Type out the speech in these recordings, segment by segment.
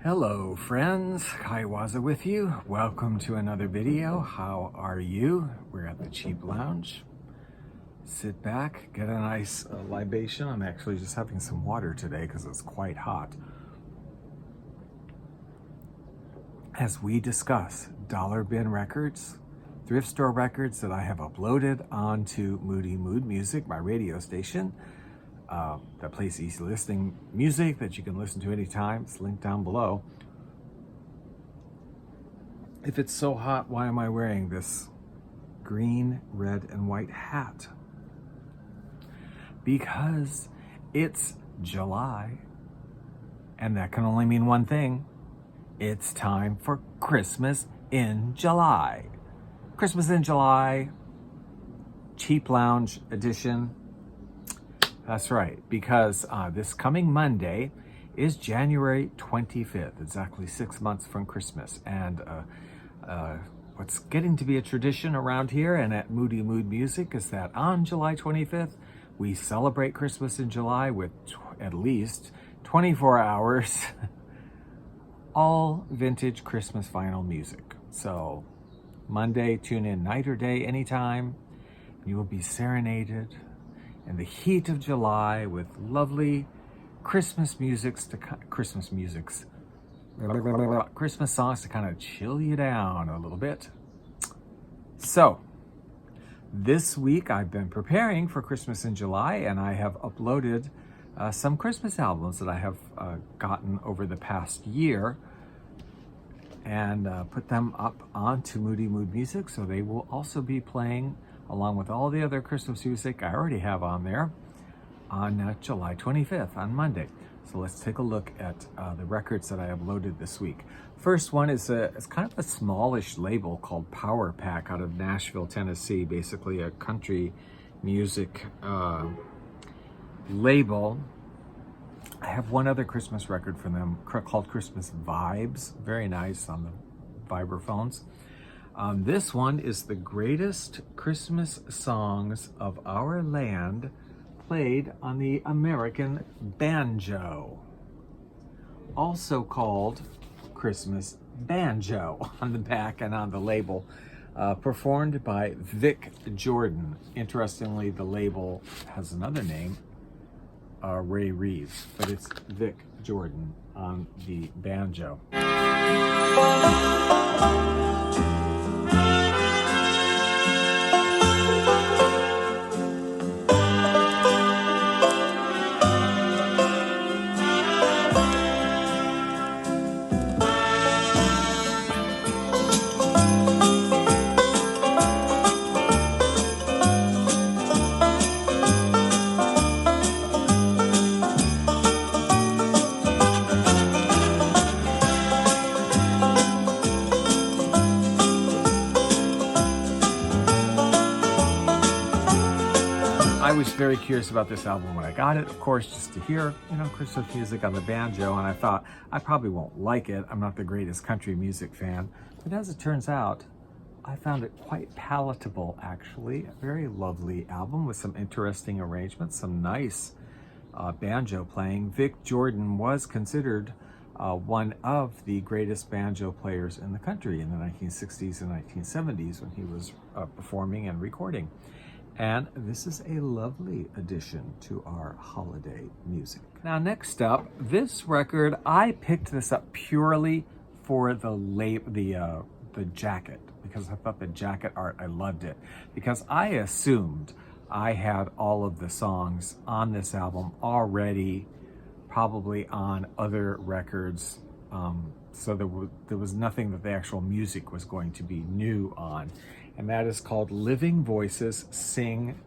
Hello friends, Kaiwaza with you. Welcome to another video. How are you? We're at the Cheap Lounge. Sit back, get a nice libation. I'm actually just having some water today because it's quite hot. As we discuss dollar bin records, thrift store records that I have uploaded onto Moody Mood Music, my radio station, that plays easy listening music that you can listen to anytime. It's linked down below. If it's so hot, why am I wearing this green, red, and white hat? Because it's July, and that can only mean one thing. It's time for Christmas in July. Christmas in July, Cheap Lounge edition. That's right, because this coming Monday is January 25th, exactly 6 months from Christmas. And what's getting to be a tradition around here and at Moody Mood Music is that on July 25th, we celebrate Christmas in July with at least 24 hours, all vintage Christmas vinyl music. So Monday, tune in night or day, anytime. You will be serenaded in the heat of July with lovely Christmas songs to kind of chill you down a little bit. So this week I've been preparing for Christmas in July, and I have uploaded some Christmas albums that I have gotten over the past year and put them up onto Moody Mood Music, so they will also be playing along with all the other Christmas music I already have on there on July 25th, on Monday. So let's take a look at the records that I uploaded this week. First one is it's kind of a smallish label called Power Pack out of Nashville, Tennessee, basically a country music label. I have one other Christmas record from them called Christmas Vibes, very nice on the vibraphones. This one is the greatest Christmas songs of our land played on the American banjo, also called Christmas Banjo on the back and on the label, performed by Vic Jordan. Interestingly, the label has another name, Ray Reeves, but it's Vic Jordan on the banjo. I was very curious about this album when I got it, of course, just to hear, Christmas music on the banjo, and I thought, I probably won't like it. I'm not the greatest country music fan, but as it turns out, I found it quite palatable, actually. A very lovely album with some interesting arrangements, some nice banjo playing. Vic Jordan was considered one of the greatest banjo players in the country in the 1960s and 1970s when he was performing and recording. And this is a lovely addition to our holiday music. Now, next up, this record, I picked this up purely for the jacket, because I thought the jacket art, I loved it. Because I assumed I had all of the songs on this album already, probably on other records. So there was nothing that the actual music was going to be new on. And that is called Living Voices Sing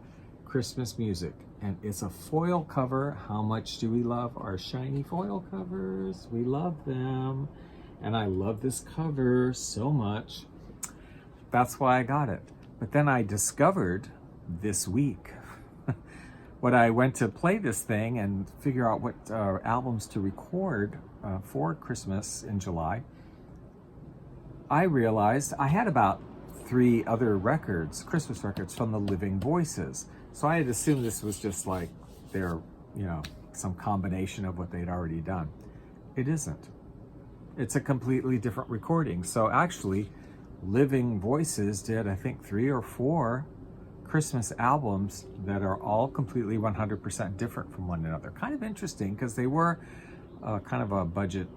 Christmas Music. And it's a foil cover. How much do we love our shiny foil covers? We love them. And I love this cover so much. That's why I got it. But then I discovered this week, when I went to play this thing and figure out what albums to record for Christmas in July, I realized I had about 3 other records, Christmas records from the Living Voices. So I had assumed this was just like their, some combination of what they'd already done. It isn't. It's a completely different recording. So actually, Living Voices did, I think, 3 or 4 Christmas albums that are all completely 100% different from one another. Kind of interesting, because they were kind of a budget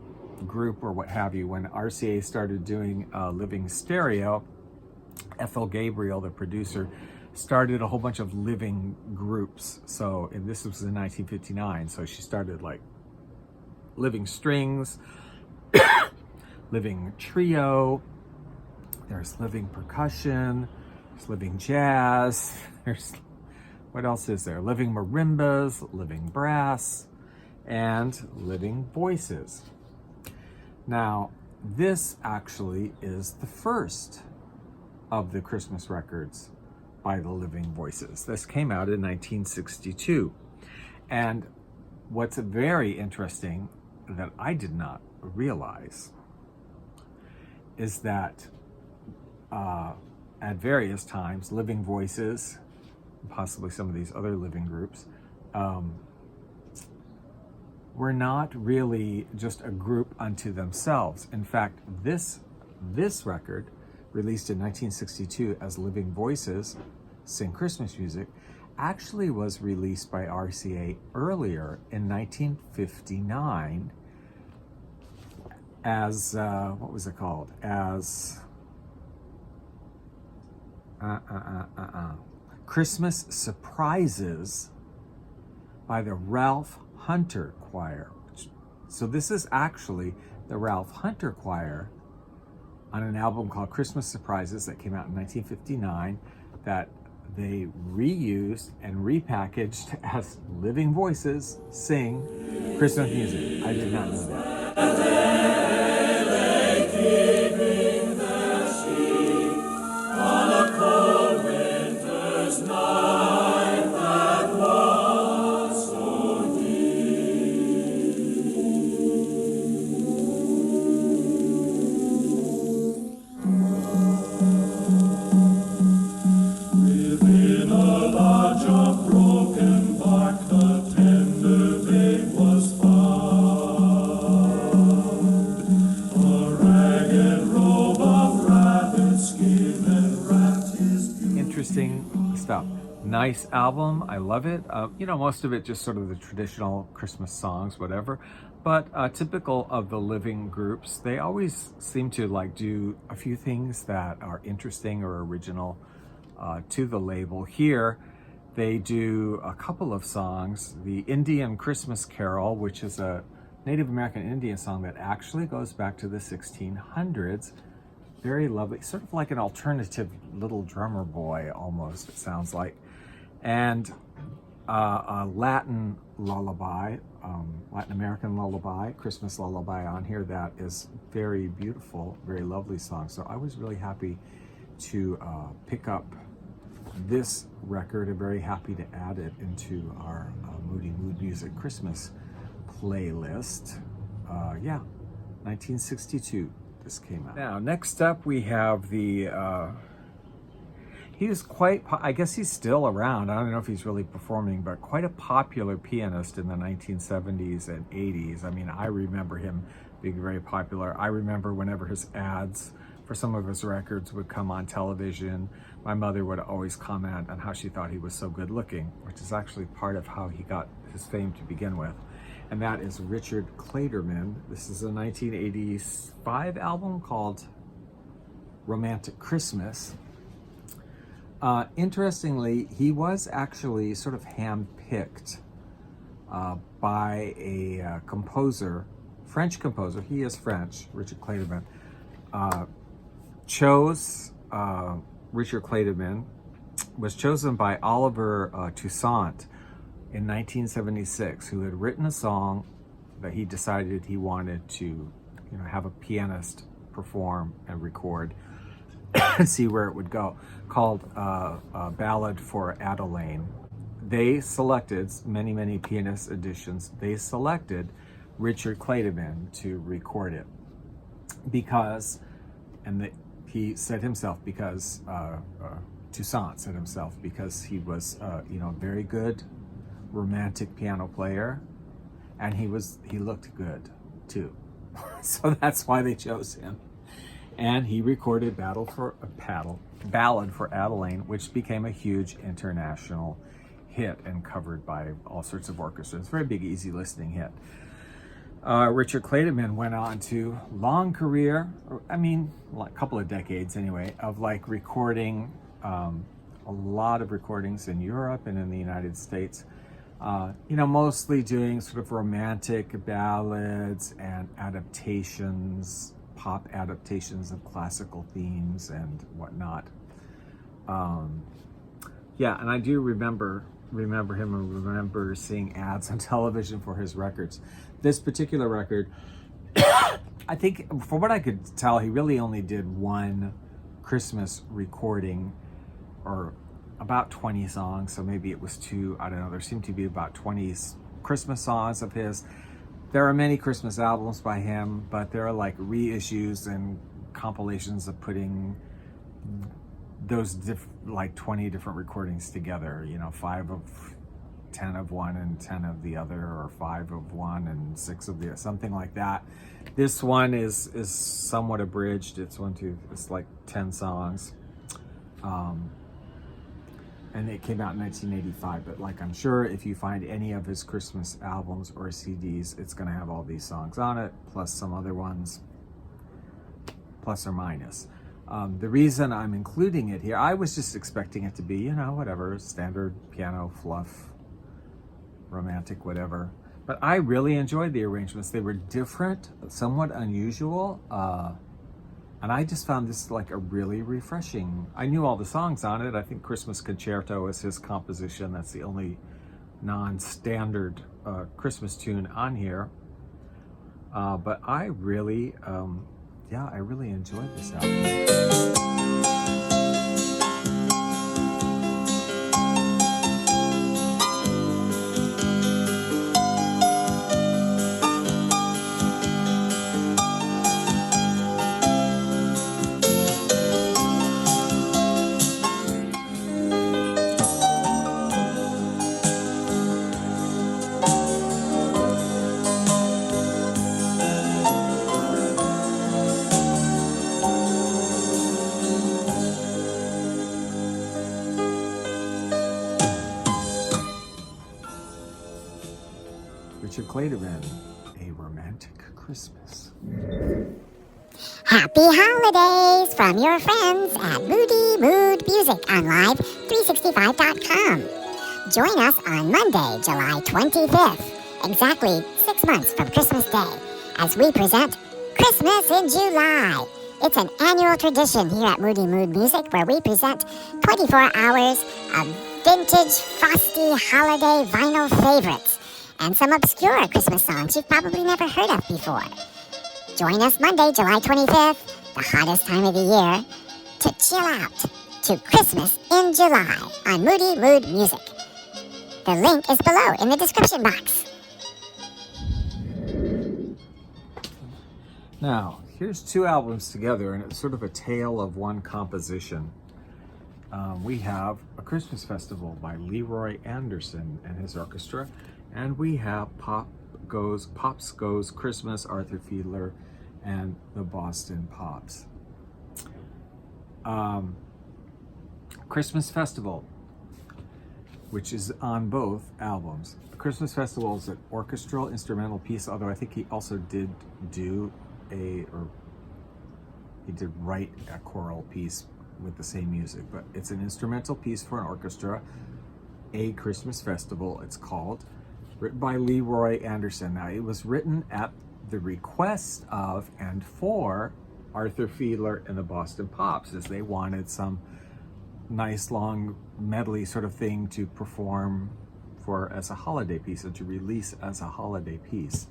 group or what have you. When RCA started doing Living Stereo, Ethel Gabriel, the producer, started a whole bunch of living groups. So, and this was in 1959. So she started like Living Strings, Living Trio, there's Living Percussion, there's Living Jazz, there's, what else is there? Living Marimbas, Living Brass, and Living Voices. Now, this actually is the first of the Christmas records by the Living Voices. This came out in 1962. And what's very interesting that I did not realize is that at various times, Living Voices, possibly some of these other living groups, were not really just a group unto themselves. In fact, this record, released in 1962 as Living Voices Sing Christmas Music, actually was released by RCA earlier in 1959 as, what was it called? As Christmas Surprises by the Ralph Hunter Choir. So this is actually the Ralph Hunter Choir on an album called Christmas Surprises that came out in 1959 that they reused and repackaged as Living Voices Sing Christmas Music. I did not know that. Interesting stuff. Nice album. I love it. You know, most of it just sort of the traditional Christmas songs, whatever. But typical of the living groups, they always seem to like do a few things that are interesting or original to the label. Here, they do a couple of songs. The Indian Christmas Carol, which is a Native American Indian song that actually goes back to the 1600s. Very lovely, sort of like an alternative Little Drummer Boy, almost, it sounds like. And a Latin lullaby, Latin American lullaby, Christmas lullaby on here that is very beautiful, very lovely song. So I was really happy to pick up this record and very happy to add it into our Moody Mood Music Christmas playlist. Yeah, 1962. This came out. Now, next up we have the, he was quite, I guess he's still around. I don't know if he's really performing, but quite a popular pianist in the 1970s and 80s. I mean, I remember him being very popular. I remember whenever his ads for some of his records would come on television, my mother would always comment on how she thought he was so good looking, which is actually part of how he got his fame to begin with. And that is Richard Clayderman. This is a 1985 album called Romantic Christmas. Interestingly, he was actually sort of hand-picked by a composer, French composer. He is French, Richard Clayderman. Richard Clayderman was chosen by Oliver Toussaint in 1976, who had written a song that he decided he wanted to, you know, have a pianist perform and record and see where it would go, called Ballad for Adeline. They selected, many pianist editions, they selected Richard Clayderman to record it because, and he said himself, because, Toussaint said himself, because he was, you know, very good romantic piano player, and he looked good too. So that's why they chose him. And he recorded Ballad for Adelaine, which became a huge international hit and covered by all sorts of orchestras. It's a very big, easy listening hit. Richard Clayderman went on to long career, a couple of decades anyway, of like recording a lot of recordings in Europe and in the United States. Mostly doing sort of romantic ballads and adaptations, pop adaptations of classical themes and whatnot. And I do remember him and remember seeing ads on television for his records. This particular record, I think, from what I could tell, he really only did one Christmas recording, or about 20 songs, so maybe it was two, I don't know. There seemed to be about 20 Christmas songs of his. There are many Christmas albums by him, but there are like reissues and compilations of putting those 20 different recordings together, 5 of 10 of one and 10 of the other, or 5 of one and 6 of the other, something like that. This one is somewhat abridged. It's like 10 songs. And it came out in 1985, but like, I'm sure if you find any of his Christmas albums or CDs, it's going to have all these songs on it, plus some other ones, plus or minus. The reason I'm including it here, I was just expecting it to be, whatever, standard piano fluff, romantic, whatever. But I really enjoyed the arrangements. They were different, somewhat unusual. And I just found this like a really refreshing. I knew all the songs on it. I think Christmas Concerto is his composition. That's the only non-standard Christmas tune on here. But I really, I really enjoyed this album. Richard Clayderman, A Romantic Christmas. Happy holidays from your friends at Moody Mood Music on Live365.com. Join us on Monday, July 25th, exactly 6 months from Christmas Day, as we present Christmas in July. It's an annual tradition here at Moody Mood Music where we present 24 hours of vintage, frosty, holiday vinyl favorites and some obscure Christmas songs you've probably never heard of before. Join us Monday, July 25th, the hottest time of the year, to chill out to Christmas in July on Moody Mood Music. The link is below in the description box. Now, here's 2 albums together, and it's sort of a tale of one composition. We have A Christmas Festival by Leroy Anderson and his orchestra, and we have Pops Goes Christmas, Arthur Fiedler and the Boston Pops. Christmas Festival, which is on both albums. A Christmas Festival is an orchestral instrumental piece, although I think he also did write a choral piece with the same music, but it's an instrumental piece for an orchestra. A Christmas Festival, it's called, written by Leroy Anderson. Now, it was written at the request of and for Arthur Fiedler and the Boston Pops, as they wanted some nice long medley sort of thing to perform as a holiday piece, and to release as a holiday piece.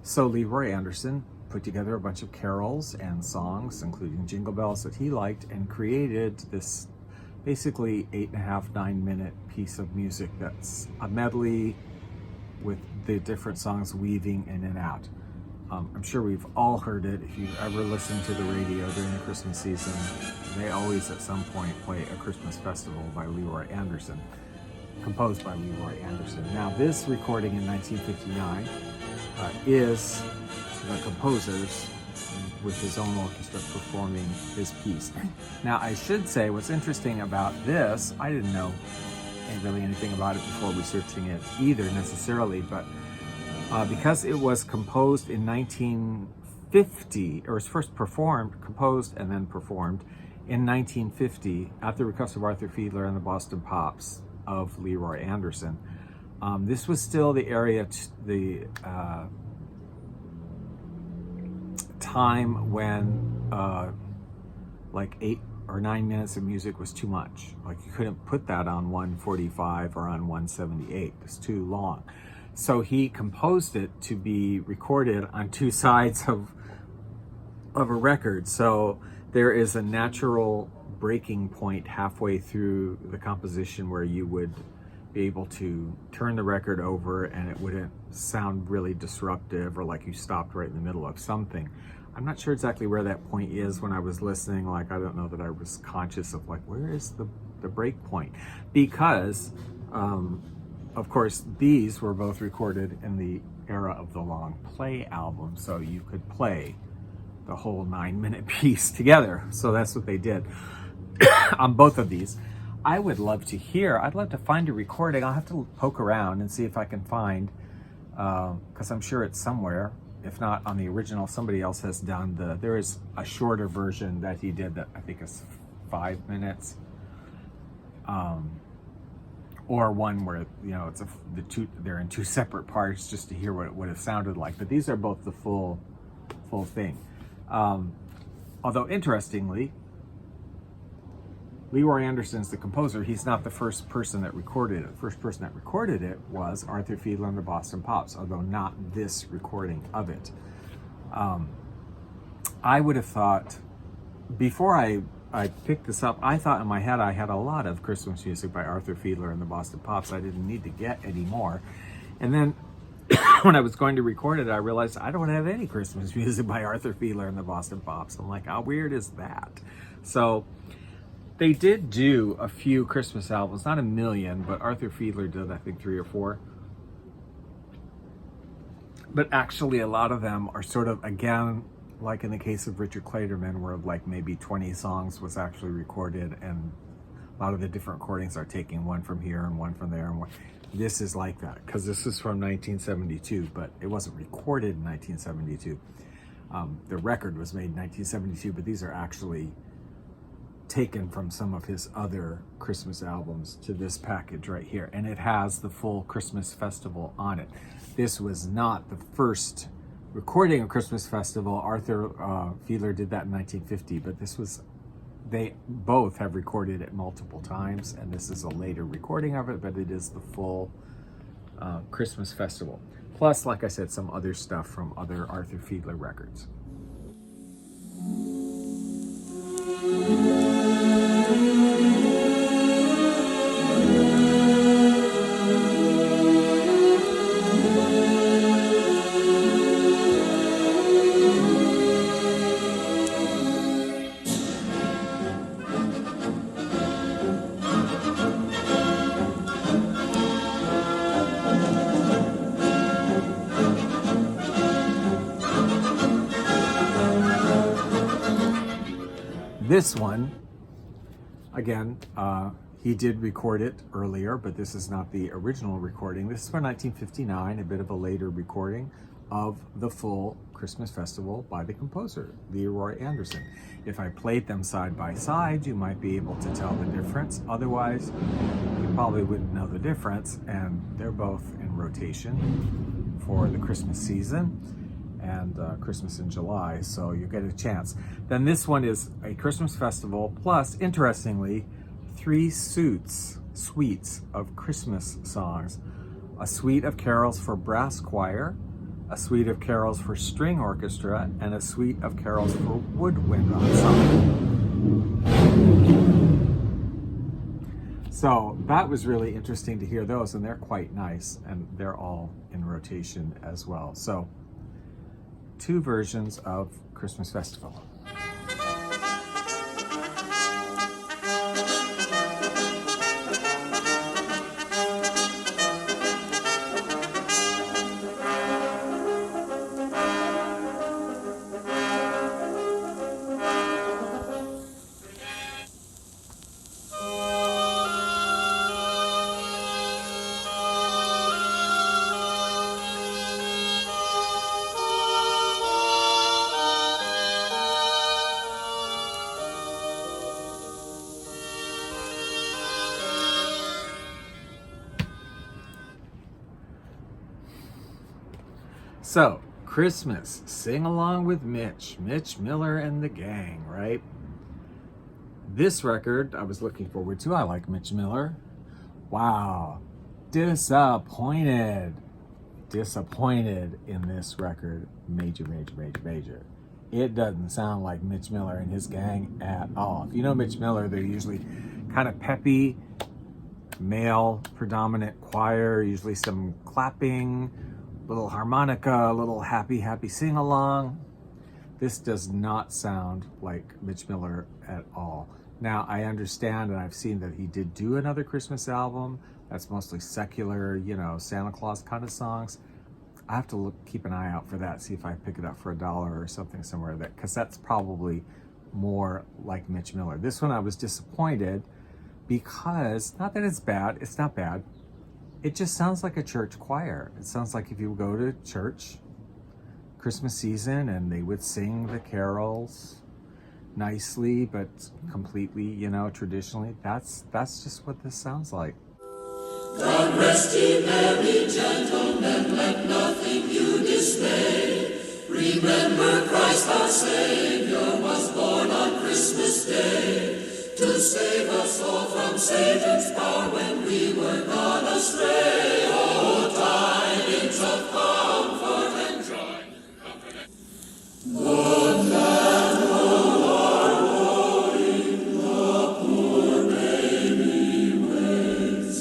So Leroy Anderson put together a bunch of carols and songs, including Jingle Bells, that he liked, and created this basically 8.5, 9-minute piece of music that's a medley with the different songs weaving in and out. I'm sure we've all heard it. If you've ever listened to the radio during the Christmas season, they always at some point play A Christmas Festival by Leroy Anderson, composed by Leroy Anderson. Now, this recording in 1959 is the composers with his own orchestra performing his piece. Now, I should say what's interesting about this, I didn't know really anything about it before researching it either necessarily, but because it was composed in 1950, or was first composed and then performed in 1950 at the request of Arthur Fiedler and the Boston Pops of Leroy Anderson. This was still the area, the time when like 8 or 9 minutes of music was too much. Like you couldn't put that on 145 or on 178. It's too long. So he composed it to be recorded on two sides of a record. So there is a natural breaking point halfway through the composition where you would be able to turn the record over and it wouldn't sound really disruptive or like you stopped right in the middle of something. I'm not sure exactly where that point is when I was listening. Like, I don't know that I was conscious of like, where is the break point? Because, of course, these were both recorded in the era of the long play album. So you could play the whole 9-minute piece together. So that's what they did on both of these. I would love to hear, I'd love to find a recording. I'll have to poke around and see if I can find, because I'm sure it's somewhere. If not on the original, somebody else has done there is a shorter version that he did that I think is 5 minutes. Or one where, you know, it's they're in two separate parts just to hear what it would have sounded like. But these are both the full thing. Although interestingly, Leroy Anderson's the composer. He's not the first person that recorded it. The first person that recorded it was Arthur Fiedler and the Boston Pops, although not this recording of it. I would have thought, before I picked this up, I thought in my head I had a lot of Christmas music by Arthur Fiedler and the Boston Pops. I didn't need to get any more. And then when I was going to record it, I realized I don't have any Christmas music by Arthur Fiedler and the Boston Pops. I'm like, how weird is that? So they did do a few Christmas albums, not a million, but Arthur Fiedler did, I think, 3 or 4. But actually, a lot of them are sort of, again, like in the case of Richard Clayderman, where like maybe 20 songs was actually recorded, and a lot of the different recordings are taking one from here and one from there. And one. This is like that, because this is from 1972, but it wasn't recorded in 1972. The record was made in 1972, but these are actually taken from some of his other Christmas albums to this package right here, and it has the full Christmas Festival on it. This was not the first recording of Christmas Festival. Arthur Fiedler did that in 1950, but they both have recorded it multiple times, and this is a later recording of it, but it is the full Christmas Festival. Plus, like I said, some other stuff from other Arthur Fiedler records. This one, again, he did record it earlier, but this is not the original recording. This is from 1959, a bit of a later recording of the full Christmas Festival by the composer, Leroy Anderson. If I played them side by side, you might be able to tell the difference. Otherwise, you probably wouldn't know the difference, and they're both in rotation for the Christmas season and Christmas in July, so you get a chance. Then this one is a Christmas Festival, plus, interestingly, 3 suites of Christmas songs. A suite of carols for brass choir, a suite of carols for string orchestra, and a suite of carols for woodwind ensemble. So that was really interesting to hear those, and they're quite nice, and they're all in rotation as well. So 2 versions of Christmas Festival. So, Christmas, sing along with Mitch Miller and the gang, right? This record I was looking forward to. I like Mitch Miller. Wow, disappointed in this record. Major. It doesn't sound like Mitch Miller and his gang at all. If you know Mitch Miller, they're usually kind of peppy, male predominant choir, usually some clapping, little harmonica, a little happy sing along. This does not sound like Mitch Miller at all. Now, I understand, and I've seen that he did do another Christmas album that's mostly secular, Santa Claus kind of songs. I have to keep an eye out for that, see if I pick it up for $1 or something somewhere, because that's probably more like Mitch Miller. This one I was disappointed because, not that it's bad, it's not bad. It just sounds like a church choir. It sounds like if you go to church Christmas season and they would sing the carols nicely, but completely, traditionally. That's just what this sounds like. God rest ye merry gentlemen, let nothing you dismay. Remember Christ our Savior was born on Christmas Day, to save us all from Satan's power when we were gone astray. Oh, tidings of comfort and joy. Would that all our mourning the poor baby waits,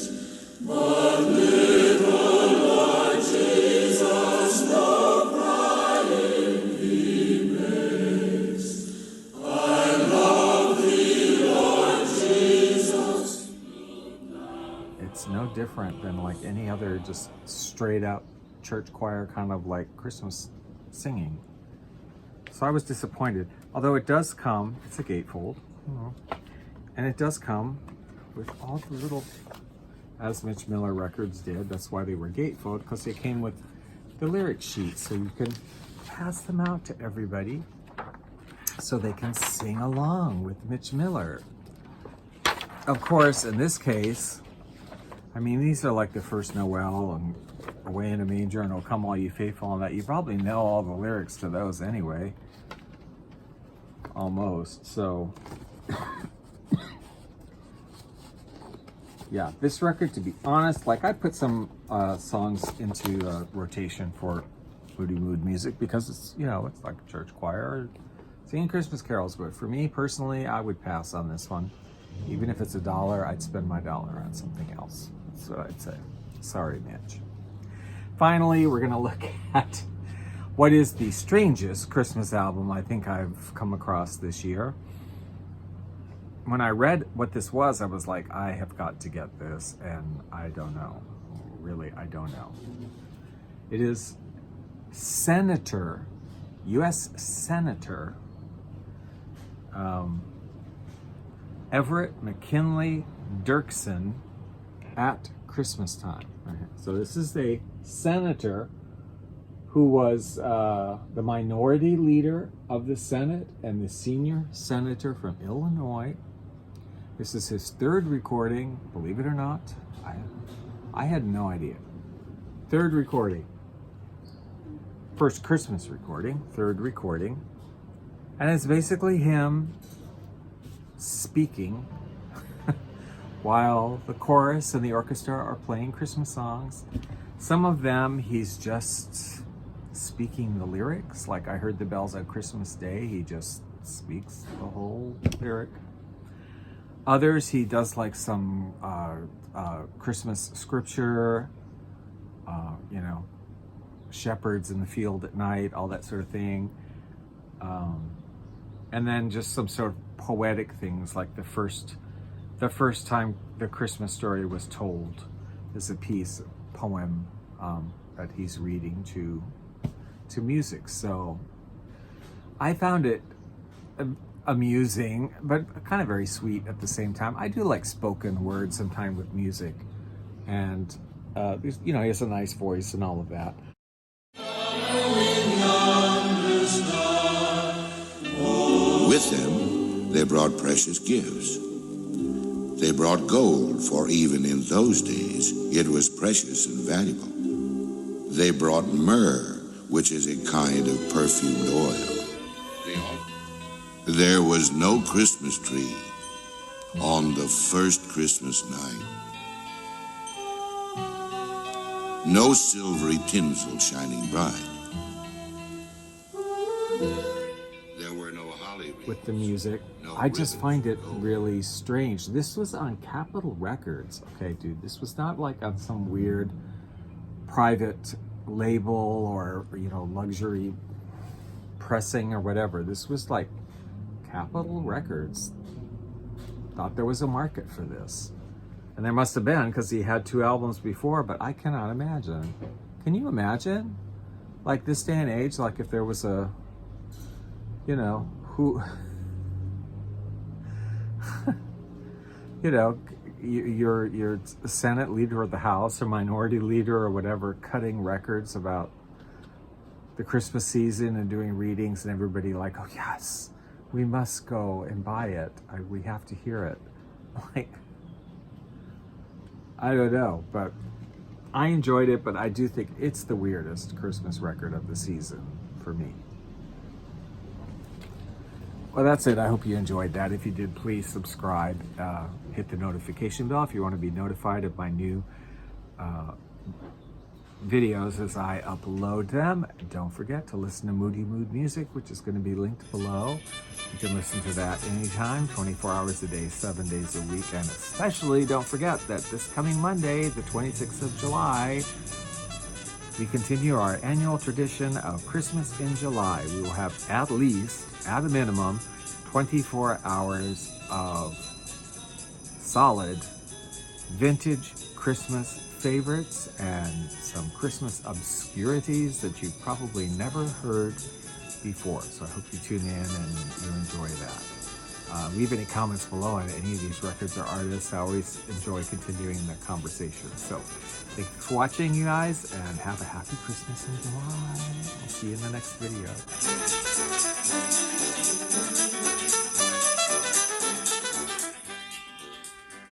but little Lord Jesus no crying he makes. I love thee, Lord Jesus. It's no different than like any other just straight up church choir kind of like Christmas singing. So I was disappointed. Although it does come, it's a gatefold, and it does come with all the little, as Mitch Miller records did. That's why they were gatefold, because they came with the lyric sheets, so you can pass them out to everybody so they can sing along with Mitch Miller. Of course, in this case, these are like the First Noel and Away in a Manger and O Come All Ye Faithful and that. You probably know all the lyrics to those anyway. Almost. So, yeah, this record, to be honest, like I put some songs into rotation for Moody Mood Music because it's, it's like a church choir singing Christmas carols. But for me personally, I would pass on this one. Even if it's $1, I'd spend my dollar on something else. That's what I'd say. Sorry, Mitch. Finally, we're going to look at what is the strangest Christmas album I think I've come across this year. When I read what this was, I was like, I have got to get this, and I don't know. Really, I don't know. It is U.S. Senator Everett, McKinley, Dirksen at Christmas time. So this is a senator who was the minority leader of the Senate and the senior senator from Illinois. This is his third recording, believe it or not. I had no idea. Third recording. First Christmas recording, third recording. And it's basically him speaking while the chorus and the orchestra are playing Christmas songs. Some of them he's just speaking the lyrics, like I Heard the Bells on Christmas Day. He just speaks the whole lyric. Others he does like some Christmas scripture, shepherds in the field at night, all that sort of thing. And then just some sort of poetic things, like the first time the Christmas story was told is a poem that he's reading to music. So I found it amusing, but kind of very sweet at the same time. I do like spoken word sometime with music, and he has a nice voice and all of that. With them, they brought precious gifts. They brought gold, for even in those days it was precious and valuable. They brought myrrh, which is a kind of perfumed oil. There was no Christmas tree on the first Christmas night. No silvery tinsel shining bright. There were no holly wreaths. With the music, No I just ribbons, find it no- really strange. This was on Capitol Records, okay, dude. This was not like on some weird private label or, you know, luxury pressing or whatever. This was like Capitol Records thought there was a market for this. And there must have been, because he had 2 albums before, but I cannot imagine. Can you imagine? Like this day and age, like if there was a, you know, who, you know, your Senate leader of the House or minority leader or whatever cutting records about the Christmas season and doing readings, and everybody like, oh yes, we must go and buy it. We have to hear it. Like, I don't know, but I enjoyed it, but I do think it's the weirdest Christmas record of the season for me. Well, that's it. I hope you enjoyed that. If you did, please subscribe. Hit the notification bell if you want to be notified of my new videos as I upload them. Don't forget to listen to Moody Mood Music, which is going to be linked below. You can listen to that anytime, 24 hours a day, 7 days a week. And especially don't forget that this coming Monday, the 26th of July, we continue our annual tradition of Christmas in July. We will have at least, at a minimum, 24 hours of solid vintage Christmas favorites and some Christmas obscurities that you've probably never heard before. So I hope you tune in and you enjoy that. Leave any comments below on any of these records or artists. I always enjoy continuing the conversation. So thank you for watching, you guys, and have a happy Christmas in July. I'll see you in the next video.